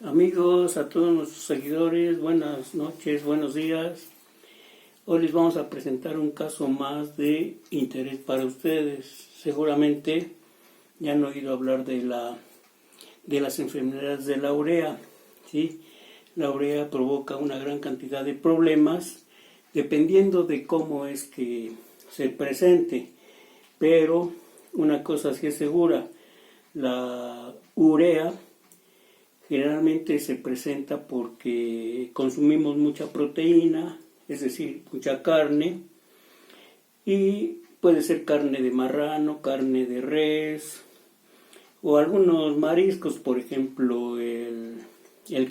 Amigos, a todos nuestros seguidores, buenas noches, buenos días. Hoy les vamos a presentar un caso más de interés para ustedes. Seguramente ya han oído hablar de las enfermedades de la urea, ¿sí? La urea provoca una gran cantidad de problemas dependiendo de cómo es que se presente. Pero una cosa sí es segura, la urea generalmente se presenta porque consumimos mucha proteína, es decir, mucha carne, y puede ser carne de marrano, carne de res, o algunos mariscos, por ejemplo, el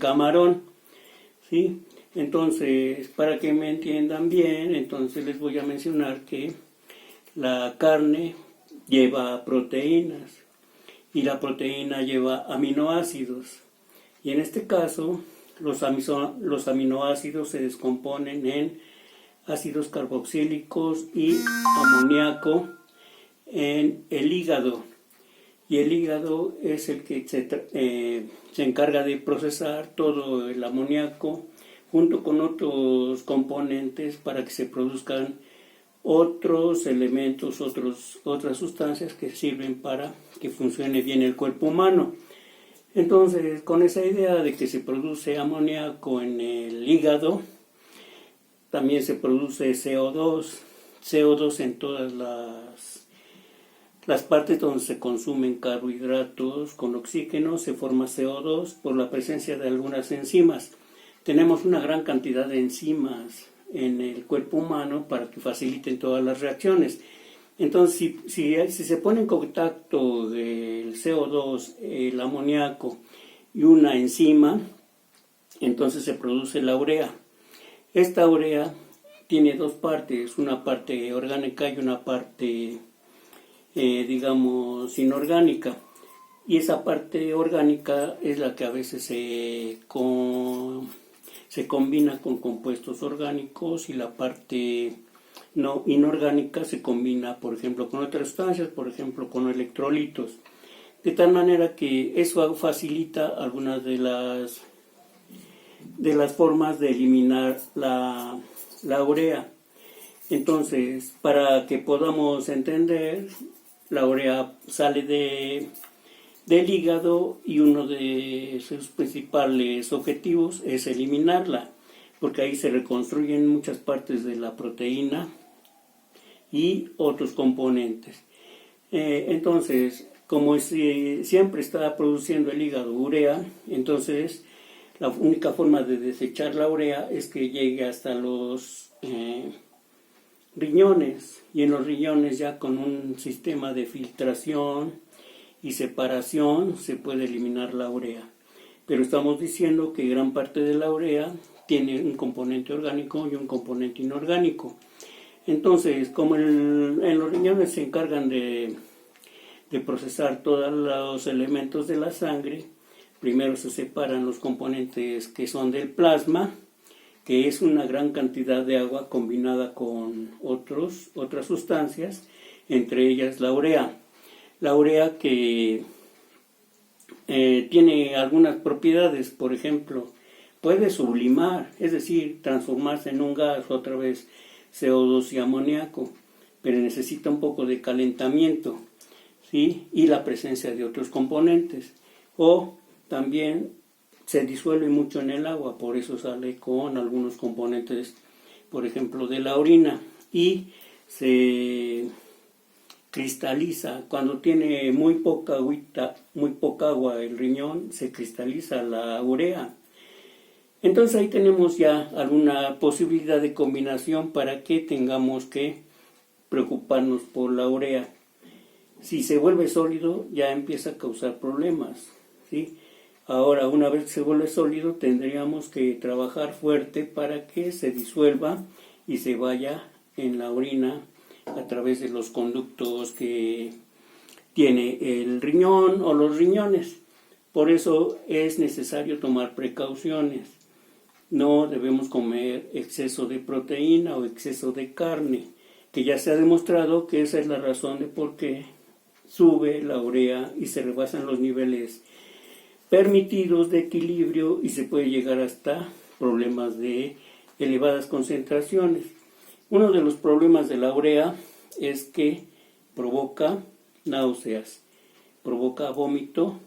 camarón, ¿sí? Entonces, para que me entiendan bien, entonces les voy a mencionar que la carne lleva proteínas y la proteína lleva aminoácidos. Y en este caso, los aminoácidos se descomponen en ácidos carboxílicos y amoníaco en el hígado. Y el hígado es el que se encarga de procesar todo el amoníaco junto con otros componentes para que se produzcan otros elementos, otras sustancias que sirven para que funcione bien el cuerpo humano. Entonces, con esa idea de que se produce amoníaco en el hígado, también se produce CO2 en todas las partes donde se consumen carbohidratos con oxígeno, se forma CO2 por la presencia de algunas enzimas. Tenemos una gran cantidad de enzimas en el cuerpo humano para que faciliten todas las reacciones. Entonces, si se pone en contacto del CO2, el amoníaco y una enzima, entonces se produce la urea. Esta urea tiene dos partes, una parte orgánica y una parte, inorgánica. Y esa parte orgánica es la que a veces se combina con compuestos orgánicos y la parte no inorgánica se combina, por ejemplo, con otras sustancias, por ejemplo, con electrolitos, de tal manera que eso facilita algunas de las formas de eliminar la urea. Entonces, para que podamos entender, la urea sale del hígado y uno de sus principales objetivos es eliminarla, porque ahí se reconstruyen muchas partes de la proteína y otros componentes. Entonces, como siempre está produciendo el hígado urea, entonces la única forma de desechar la urea es que llegue hasta los riñones, y en los riñones ya con un sistema de filtración y separación se puede eliminar la urea. Pero estamos diciendo que gran parte de la urea tiene un componente orgánico y un componente inorgánico. Entonces, como en los riñones se encargan de procesar todos los elementos de la sangre, primero se separan los componentes que son del plasma, que es una gran cantidad de agua combinada con otras sustancias, entre ellas la urea. La urea que tiene algunas propiedades, por ejemplo, puede sublimar, es decir, transformarse en un gas, otra vez CO2 y amoníaco, pero necesita un poco de calentamiento, ¿sí? Y la presencia de otros componentes. O también se disuelve mucho en el agua, por eso sale con algunos componentes, por ejemplo, de la orina, y se cristaliza. Cuando tiene muy poca agua el riñón, se cristaliza la urea. Entonces ahí tenemos ya alguna posibilidad de combinación para que tengamos que preocuparnos por la urea. Si se vuelve sólido, ya empieza a causar problemas, ¿sí? Ahora, una vez que se vuelve sólido, tendríamos que trabajar fuerte para que se disuelva y se vaya en la orina a través de los conductos que tiene el riñón o los riñones. Por eso es necesario tomar precauciones. No debemos comer exceso de proteína o exceso de carne, que ya se ha demostrado que esa es la razón de por qué sube la urea y se rebasan los niveles permitidos de equilibrio y se puede llegar hasta problemas de elevadas concentraciones. Uno de los problemas de la urea es que provoca náuseas, provoca vómito,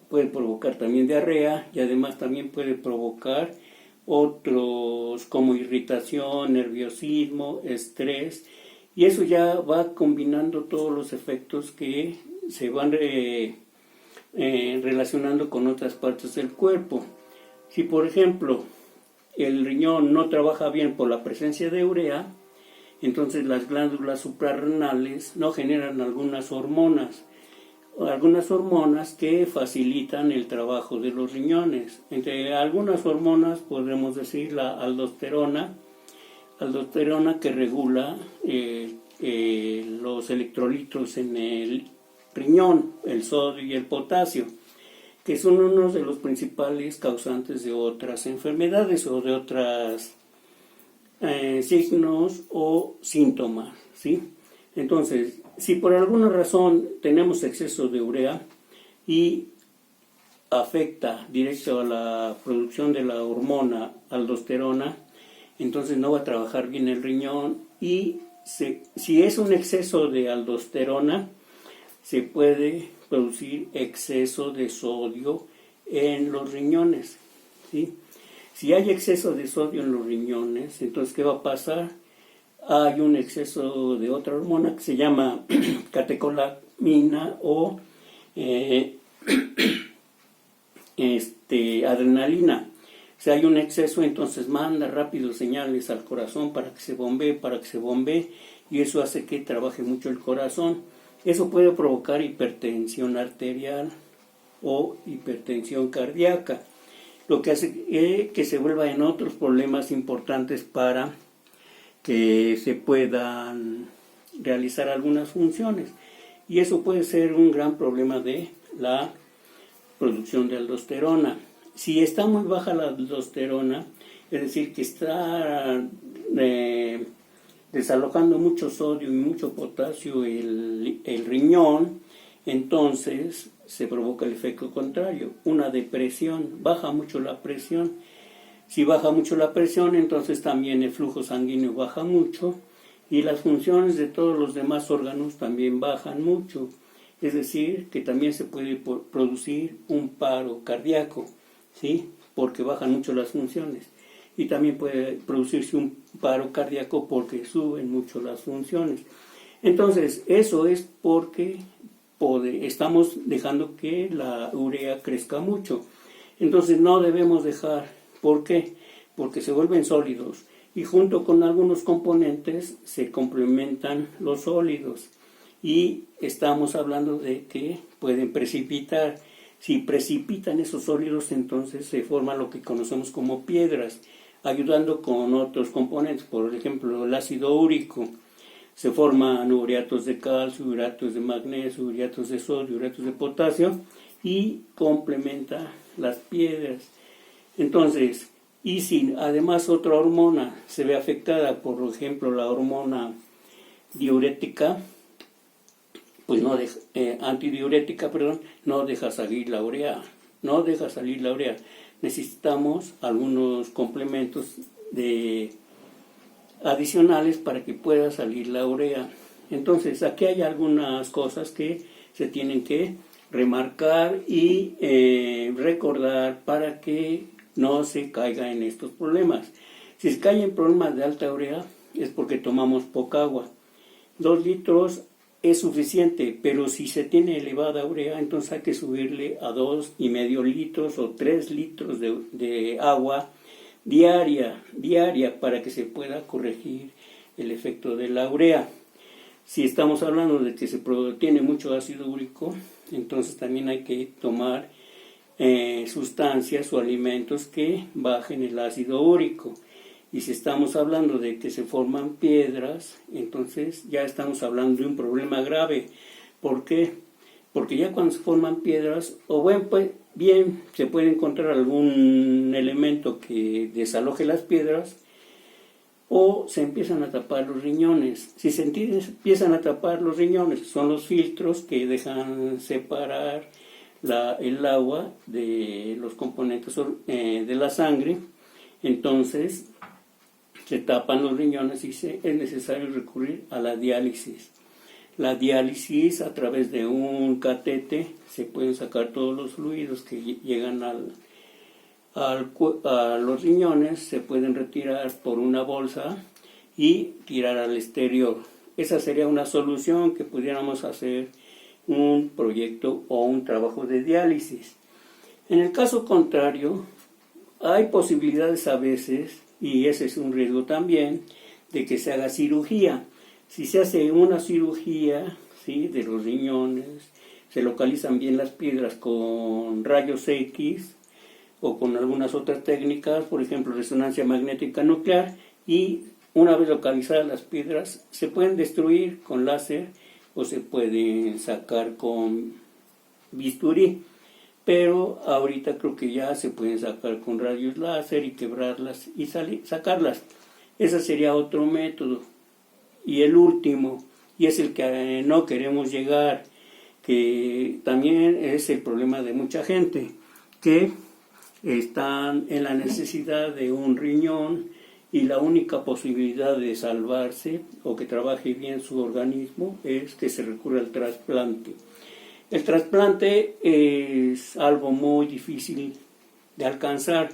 puede provocar también diarrea y además también puede provocar otros como irritación, nerviosismo, estrés, y eso ya va combinando todos los efectos que se van relacionando con otras partes del cuerpo. Si por ejemplo el riñón no trabaja bien por la presencia de urea, entonces las glándulas suprarrenales no generan algunas hormonas que facilitan el trabajo de los riñones. Entre algunas hormonas podemos decir la aldosterona que regula los electrolitos en el riñón, el sodio y el potasio, que son uno de los principales causantes de otras enfermedades o de otros signos o síntomas, ¿sí? Entonces, si por alguna razón tenemos exceso de urea y afecta directo a la producción de la hormona aldosterona, entonces no va a trabajar bien el riñón y si es un exceso de aldosterona, se puede producir exceso de sodio en los riñones, ¿sí? Si hay exceso de sodio en los riñones, entonces ¿qué va a pasar? Hay un exceso de otra hormona que se llama catecolamina o adrenalina. Si hay un exceso, entonces manda rápido señales al corazón para que se bombee, y eso hace que trabaje mucho el corazón. Eso puede provocar hipertensión arterial o hipertensión cardíaca, lo que hace que se vuelva en otros problemas importantes para que se puedan realizar algunas funciones. Y eso puede ser un gran problema de la producción de aldosterona. Si está muy baja la aldosterona, es decir, que está desalojando mucho sodio y mucho potasio el riñón, entonces se provoca el efecto contrario, una depresión, baja mucho la presión. Si baja mucho la presión, entonces también el flujo sanguíneo baja mucho y las funciones de todos los demás órganos también bajan mucho. Es decir, que también se puede producir un paro cardíaco, ¿sí? Porque bajan mucho las funciones. Y también puede producirse un paro cardíaco porque suben mucho las funciones. Entonces, eso es porque estamos dejando que la urea crezca mucho. Entonces, no debemos dejar. ¿Por qué? Porque se vuelven sólidos y junto con algunos componentes se complementan los sólidos y estamos hablando de que pueden precipitar. Si precipitan esos sólidos, entonces se forma lo que conocemos como piedras, ayudando con otros componentes, por ejemplo el ácido úrico. Se forman uriatos de calcio, uriatos de magnesio, uriatos de sodio, uriatos de potasio y complementa las piedras. Entonces, y si además otra hormona se ve afectada, por ejemplo la hormona diurética, pues antidiurética, no deja salir la urea, Necesitamos algunos complementos adicionales para que pueda salir la urea. Entonces, aquí hay algunas cosas que se tienen que remarcar y recordar para que no se caiga en estos problemas. Si se cae en problemas de alta urea es porque tomamos poca agua. 2 litros es suficiente, pero si se tiene elevada urea, entonces hay que subirle a 2,5 litros o 3 litros de agua diaria para que se pueda corregir el efecto de la urea. Si estamos hablando de que se tiene mucho ácido úrico, entonces también hay que tomar sustancias o alimentos que bajen el ácido úrico. Y si estamos hablando de que se forman piedras, entonces ya estamos hablando de un problema grave. ¿Por qué? Porque ya cuando se forman piedras, bien se puede encontrar algún elemento que desaloje las piedras, o se empiezan a tapar los riñones. Si se empiezan a tapar los riñones, son los filtros que dejan separar el agua de los componentes de la sangre. Entonces se tapan los riñones y es necesario recurrir a la diálisis. La diálisis, a través de un catete se pueden sacar todos los fluidos que llegan a los riñones, se pueden retirar por una bolsa y tirar al exterior. Esa sería una solución, que pudiéramos hacer un proyecto o un trabajo de diálisis. En el caso contrario, hay posibilidades a veces, y ese es un riesgo también, de que se haga cirugía. Si se hace una cirugía, ¿sí?, de los riñones, se localizan bien las piedras con rayos X o con algunas otras técnicas, por ejemplo resonancia magnética nuclear, y una vez localizadas las piedras se pueden destruir con láser o se pueden sacar con bisturí, pero ahorita creo que ya se pueden sacar con rayos láser y quebrarlas y sacarlas. Ese sería otro método. Y el último, y es el que no queremos llegar, que también es el problema de mucha gente, que están en la necesidad de un riñón y la única posibilidad de salvarse o que trabaje bien su organismo es que se recurra al trasplante. El trasplante es algo muy difícil de alcanzar,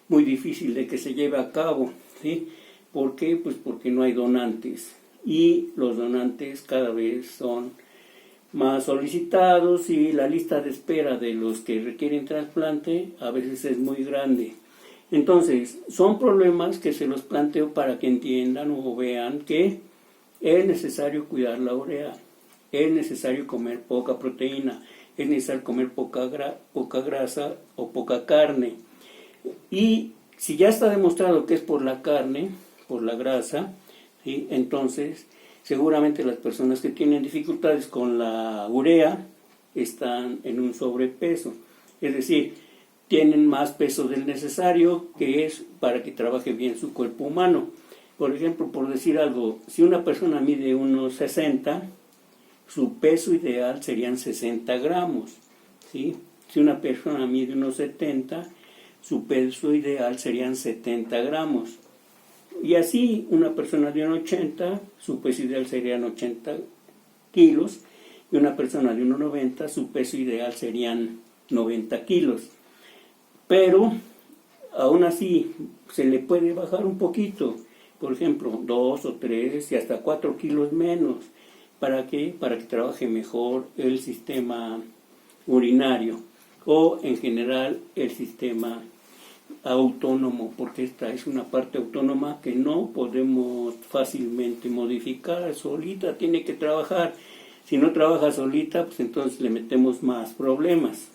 muy difícil de que se lleve a cabo, ¿sí? ¿Por qué? Pues porque no hay donantes, y los donantes cada vez son más solicitados y la lista de espera de los que requieren trasplante a veces es muy grande. Entonces, son problemas que se los planteo para que entiendan o vean que es necesario cuidar la urea, es necesario comer poca proteína, es necesario comer poca grasa o poca carne. Y si ya está demostrado que es por la carne, por la grasa, ¿sí?, entonces seguramente las personas que tienen dificultades con la urea están en un sobrepeso, es decir, tienen más peso del necesario, que es para que trabaje bien su cuerpo humano. Por ejemplo, por decir algo, si una persona mide unos 60, su peso ideal serían 60 gramos, ¿sí? Si una persona mide unos 70, su peso ideal serían 70 gramos. Y así, una persona de unos 80, su peso ideal serían 80 kilos, y una persona de unos 90, su peso ideal serían 90 kilos. Pero, aún así, se le puede bajar un poquito, por ejemplo, 2 o 3 y hasta 4 kilos menos. ¿Para qué? Para que trabaje mejor el sistema urinario o, en general, el sistema autónomo, porque esta es una parte autónoma que no podemos fácilmente modificar, solita tiene que trabajar. Si no trabaja solita, pues entonces le metemos más problemas.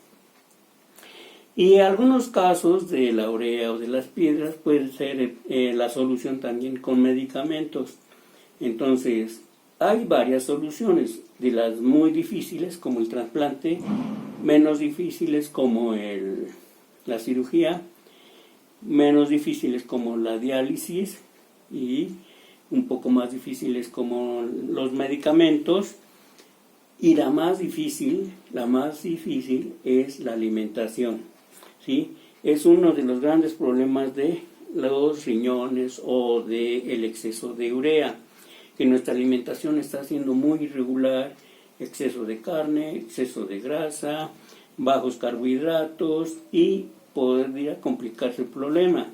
Y en algunos casos de la urea o de las piedras puede ser la solución también con medicamentos. Entonces, hay varias soluciones, de las muy difíciles como el trasplante, menos difíciles como la cirugía, menos difíciles como la diálisis y un poco más difíciles como los medicamentos. Y la más difícil es la alimentación, ¿sí? Es uno de los grandes problemas de los riñones o del exceso de urea, que nuestra alimentación está siendo muy irregular, exceso de carne, exceso de grasa, bajos carbohidratos, y podría complicarse el problema.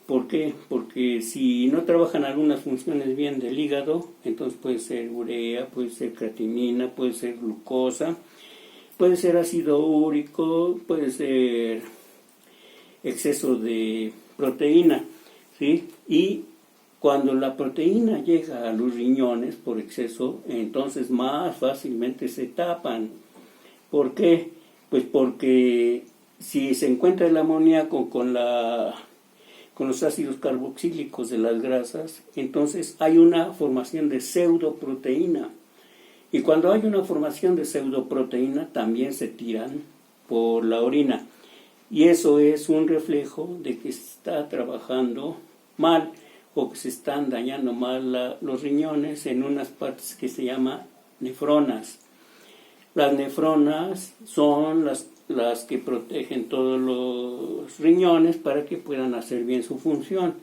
¿Por qué? Porque si no trabajan algunas funciones bien del hígado, entonces puede ser urea, puede ser creatinina, puede ser glucosa, puede ser ácido úrico, puede ser exceso de proteína, ¿sí? Y cuando la proteína llega a los riñones por exceso, entonces más fácilmente se tapan. ¿Por qué? Pues porque si se encuentra el amoníaco con los ácidos carboxílicos de las grasas, entonces hay una formación de pseudoproteína. Y cuando hay una formación de pseudoproteína, también se tiran por la orina. Y eso es un reflejo de que se está trabajando mal o que se están dañando mal los riñones en unas partes que se llaman nefronas. Las nefronas son las que protegen todos los riñones para que puedan hacer bien su función.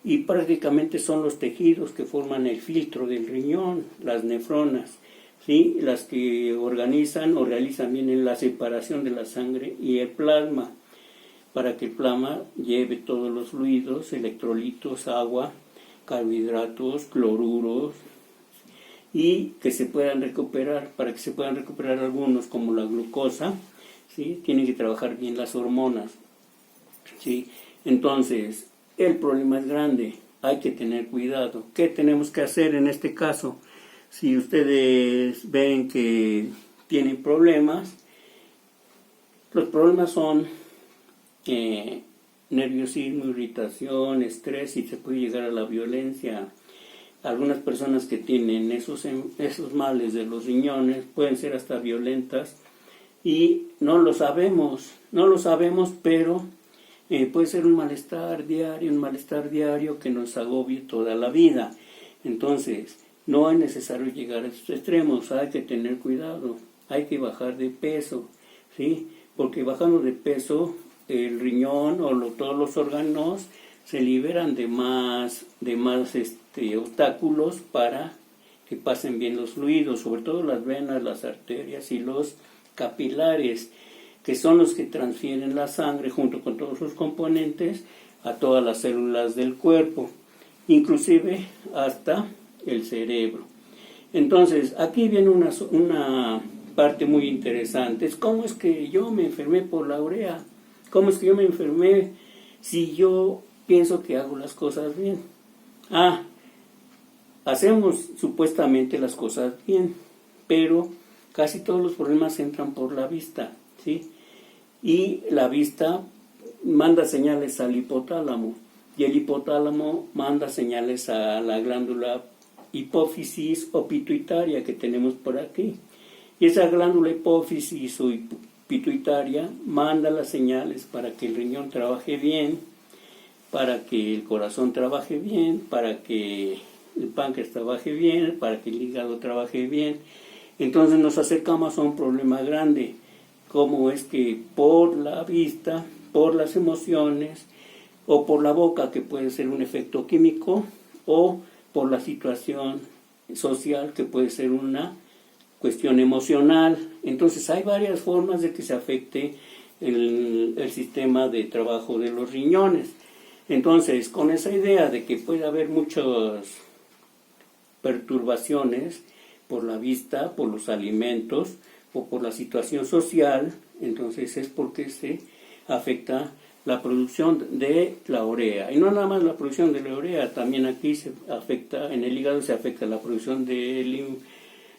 Y prácticamente son los tejidos que forman el filtro del riñón, las nefronas, ¿sí? Las que organizan o realizan bien la separación de la sangre y el plasma, para que el plasma lleve todos los fluidos, electrolitos, agua, carbohidratos, cloruros, y que se puedan recuperar. Para que se puedan recuperar algunos, como la glucosa, ¿sí? Tienen que trabajar bien las hormonas, ¿sí? Entonces, el problema es grande, hay que tener cuidado. ¿Qué tenemos que hacer en este caso? Si ustedes ven que tienen problemas, los problemas son nerviosismo, irritación, estrés, y se puede llegar a la violencia. Algunas personas que tienen esos males de los riñones pueden ser hasta violentas y no lo sabemos, pero puede ser un malestar diario que nos agobie toda la vida. Entonces, no es necesario llegar a estos extremos, hay que tener cuidado, hay que bajar de peso, ¿sí? Porque bajando de peso, el riñón o todos los órganos se liberan de más obstáculos para que pasen bien los fluidos, sobre todo las venas, las arterias y los capilares, que son los que transfieren la sangre junto con todos sus componentes a todas las células del cuerpo, inclusive hasta el cerebro. Entonces, aquí viene una parte muy interesante, es cómo es que yo me enfermé por la urea, cómo es que yo me enfermé si yo pienso que hago las cosas bien. Hacemos supuestamente las cosas bien, pero casi todos los problemas entran por la vista, ¿sí? Y la vista manda señales al hipotálamo, y el hipotálamo manda señales a la glándula hipófisis o pituitaria que tenemos por aquí. Y esa glándula hipófisis o pituitaria manda las señales para que el riñón trabaje bien, para que el corazón trabaje bien, para que el páncreas trabaje bien, para que el hígado trabaje bien. Entonces nos acercamos a un problema grande, como es que por la vista, por las emociones, o por la boca, que puede ser un efecto químico, o por la situación social, que puede ser una cuestión emocional. Entonces hay varias formas de que se afecte el sistema de trabajo de los riñones. Entonces, con esa idea de que puede haber muchas perturbaciones por la vista, por los alimentos o por la situación social, entonces es porque se afecta la producción de la urea. Y no nada más la producción de la urea, también aquí se afecta, en el hígado se afecta la producción de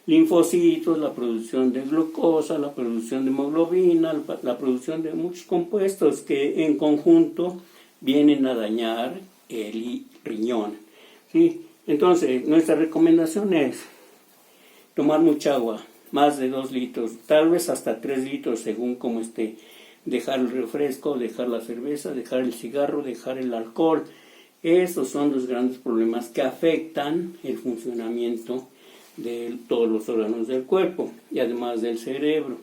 linfocitos, la producción de glucosa, la producción de hemoglobina, la producción de muchos compuestos que en conjunto vienen a dañar el riñón, ¿sí? Entonces, nuestra recomendación es tomar mucha agua, más de 2 litros, tal vez hasta 3 litros según como esté. Dejar el refresco, dejar la cerveza, dejar el cigarro, dejar el alcohol. Esos son los grandes problemas que afectan el funcionamiento de todos los órganos del cuerpo y además del cerebro.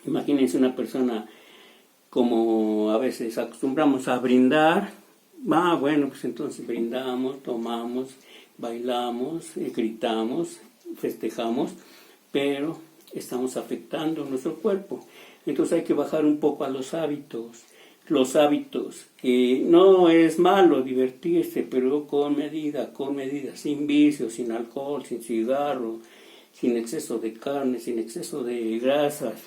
Imagínense una persona, como a veces acostumbramos a brindar, bueno, pues entonces brindamos, tomamos, bailamos, gritamos, festejamos, pero estamos afectando nuestro cuerpo. Entonces hay que bajar un poco a los hábitos, que no es malo divertirse, pero con medida, sin vicio, sin alcohol, sin cigarro, sin exceso de carne, sin exceso de grasas.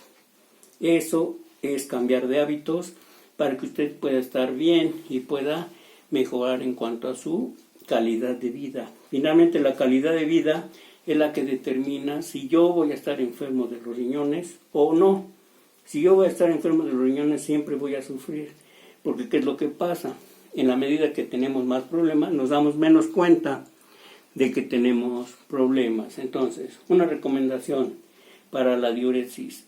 Eso es cambiar de hábitos para que usted pueda estar bien y pueda mejorar en cuanto a su calidad de vida. Finalmente, la calidad de vida es la que determina si yo voy a estar enfermo de los riñones o no. Si yo voy a estar enfermo de los riñones, siempre voy a sufrir. Porque ¿qué es lo que pasa? En la medida que tenemos más problemas, nos damos menos cuenta de que tenemos problemas. Entonces, una recomendación para la diuresis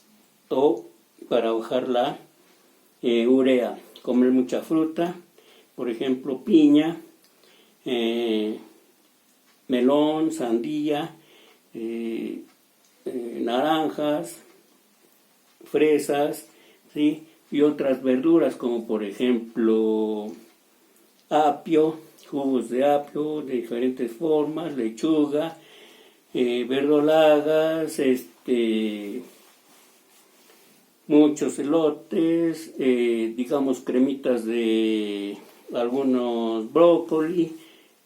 o para bajar la urea: comer mucha fruta, por ejemplo, piña, melón, sandía, naranjas, fresas, ¿sí? Y otras verduras como por ejemplo apio, jugos de apio de diferentes formas, lechuga, verdolagas, muchos elotes, digamos cremitas de algunos brócoli,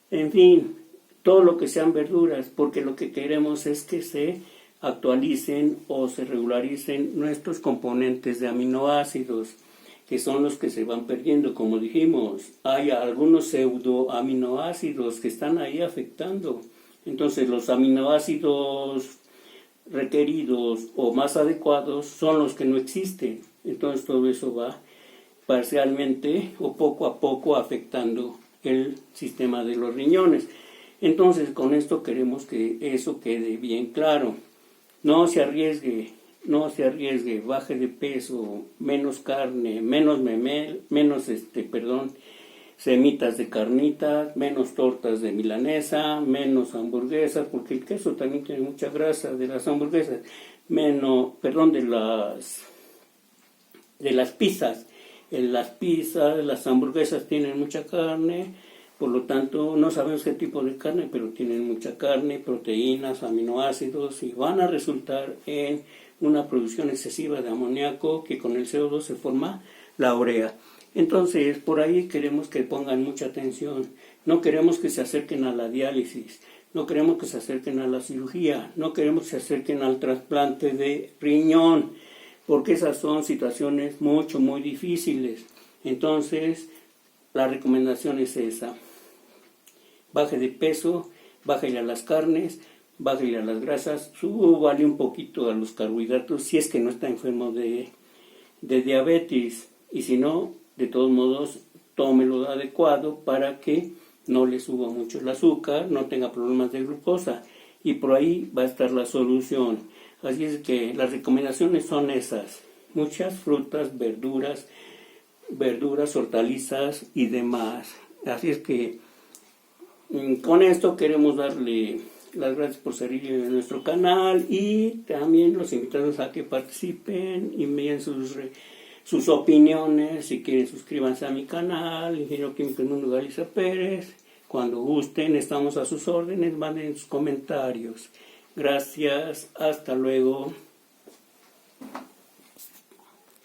en fin, todo lo que sean verduras, porque lo que queremos es que se actualicen o se regularicen nuestros componentes de aminoácidos, que son los que se van perdiendo. Como dijimos, hay algunos pseudoaminoácidos que están ahí afectando. Entonces los aminoácidos requeridos o más adecuados son los que no existen. Entonces todo eso va parcialmente o poco a poco afectando el sistema de los riñones. Entonces con esto queremos que eso quede bien claro. No se arriesgue, baje de peso, menos carne, menos semitas de carnitas, menos tortas de milanesa, menos hamburguesas, porque el queso también tiene mucha grasa de las hamburguesas, de las pizzas. Las hamburguesas tienen mucha carne, por lo tanto no sabemos qué tipo de carne, pero tienen mucha carne, proteínas, aminoácidos y van a resultar en una producción excesiva de amoníaco que con el CO2 se forma la urea. Entonces, por ahí queremos que pongan mucha atención. No queremos que se acerquen a la diálisis, no queremos que se acerquen a la cirugía, no queremos que se acerquen al trasplante de riñón, porque esas son situaciones muy difíciles. Entonces, la recomendación es esa. Baje de peso, bájale a las carnes, bájale a las grasas, súbale un poquito a los carbohidratos si es que no está enfermo de diabetes. Y si no, de todos modos, tómelo adecuado para que no le suba mucho el azúcar, no tenga problemas de glucosa. Y por ahí va a estar la solución. Así es que las recomendaciones son esas. Muchas frutas, verduras, hortalizas y demás. Así es que con esto queremos darle las gracias por seguir en nuestro canal y también los invitamos a que participen y envíen sus opiniones. Si quieren, suscríbanse a mi canal, Ingeniero Químico Edmundo Galiza Pérez. Cuando gusten, estamos a sus órdenes, manden sus comentarios. Gracias, hasta luego.